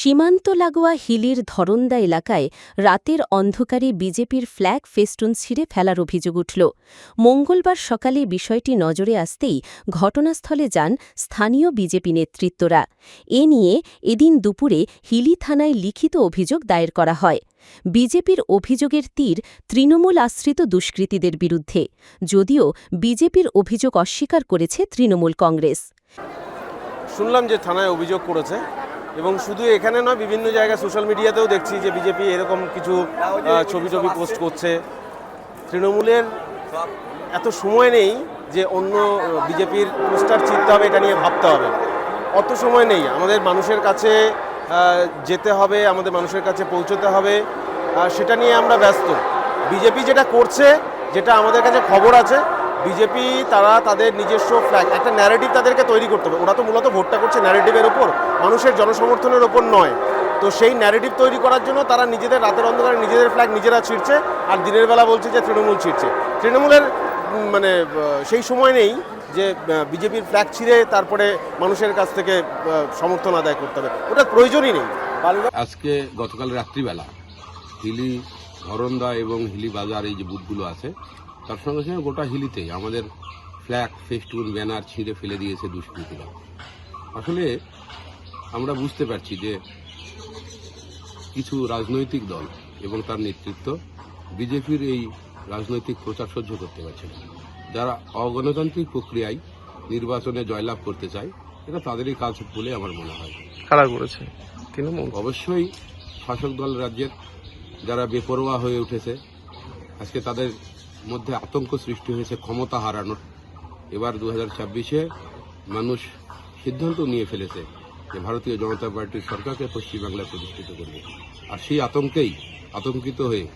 সীমান্ত লাগোয়া হিলির ধরন্দা এলাকায় রাতের অন্ধকারে বিজেপির ফ্ল্যাগ ফেস্টুন ছিঁড়ে ফেলার অভিযোগ উঠল। মঙ্গলবার সকালে বিষয়টি নজরে আসতেই ঘটনাস্থলে যান স্থানীয় বিজেপি নেতৃত্বরা। এ নিয়ে এদিন দুপুরে হিলি থানায় লিখিত অভিযোগ দায়ের করা হয়। বিজেপির অভিযোগের তীর তৃণমূল আশ্রিত দুষ্কৃতীদের বিরুদ্ধে, যদিও বিজেপির অভিযোগ অস্বীকার করেছে তৃণমূল কংগ্রেস। শুনলাম যে থানায় অভিযোগ করেছে, এবং শুধু এখানে নয়, বিভিন্ন জায়গায় সোশ্যাল মিডিয়াতেও দেখছি যে বিজেপি এরকম কিছু ছবি পোস্ট করছে। তৃণমূলের এত সময় নেই যে অন্য বিজেপির পোস্টার চিনতে হবে, এটা নিয়ে ভাবতে হবে, অত সময় নেই। আমাদের মানুষের কাছে যেতে হবে, আমাদের মানুষের কাছে পৌঁছতে হবে, সেটা নিয়ে আমরা ব্যস্ত। বিজেপি যেটা করছে, যেটা আমাদের কাছে খবর আছে, বিজেপি তারা তাদের নিজস্ব ফ্ল্যাগ, একটা ন্যারেটিভ তাদেরকে তৈরি করতে হবে। ওরা তো মূলত ভোটটা করছে ন্যারেটিভের ওপর, মানুষের জনসমর্থনের ওপর নয়। তো সেই ন্যারেটিভ তৈরি করার জন্য তারা নিজেদের রাতের অন্ধকারে নিজেদের ফ্ল্যাগ নিজেরা ছিঁড়ছে, আর দিনের বেলা বলছে যে তৃণমূল ছিঁড়ছে। তৃণমূলের সেই সময় নেই যে বিজেপির ফ্ল্যাগ ছিঁড়ে তারপরে মানুষের কাছ থেকে সমর্থন আদায় করতে হবে, ওটার প্রয়োজনই নেই। আজকে গতকাল রাত্রিবেলা হিলি ধরন্দা এবং হিলি বাজার এই যে বুথগুলো আছে, তার সঙ্গে সঙ্গে গোটা হিলিতেই আমাদের ফ্ল্যাগ ফেস্টুন ব্যানার ছিঁড়ে ফেলে দিয়েছে দুষ্কৃতীরা। আসলে আমরা বুঝতে পারছি যে কিছু রাজনৈতিক দল এবং তার নেতৃত্ব বিজেপির এই রাজনৈতিক প্রচার সহ্য করতে পারছে না। যারা অগণতান্ত্রিক প্রক্রিয়ায় নির্বাচনে জয়লাভ করতে চায়, এটা তাদেরই কাজ বলে আমার মনে হয়। কারা করেছে? তৃণমূল। অবশ্যই শাসক দল রাজ্যের যারা বেপরোয়া হয়ে উঠেছে, আজকে তাদের মধ্যে আতঙ্ক সৃষ্টি হয়েছে ক্ষমতা হারানোর। এবার 2026-এ মানুষ সিদ্ধান্ত নিয়ে ফেলেছে যে ভারতীয় জনতা পার্টির সরকারকে পশ্চিমবাংলায় প্রতিষ্ঠিত করবে, আর সেই আতঙ্কিত হয়ে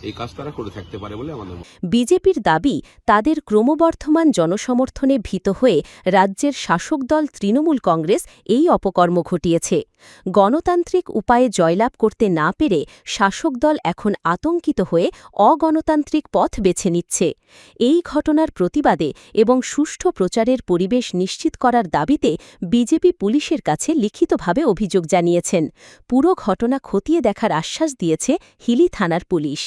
এই কাজ তারা করে থাকতে পারে বলে আমাদের। বিজেপির দাবি, তাদের ক্রমবর্ধমান জনসমর্থনে ভীত হয়ে রাজ্যের শাসক দল তৃণমূল কংগ্রেস এই অপকর্ম ঘটিয়েছে। গণতান্ত্রিক উপায়ে জয়লাভ করতে না পেরে শাসক দল এখন আতঙ্কিত হয়ে অগণতান্ত্রিক পথ বেছে নিচ্ছে। এই ঘটনার প্রতিবাদে এবং সুষ্ঠু প্রচারের পরিবেশ নিশ্চিত করার দাবিতে বিজেপি পুলিশের কাছে লিখিতভাবে অভিযোগ জানিয়েছেন। পুরো ঘটনা খতিয়ে দেখার আশ্বাস দিয়েছে হিলি থানার পুলিশ।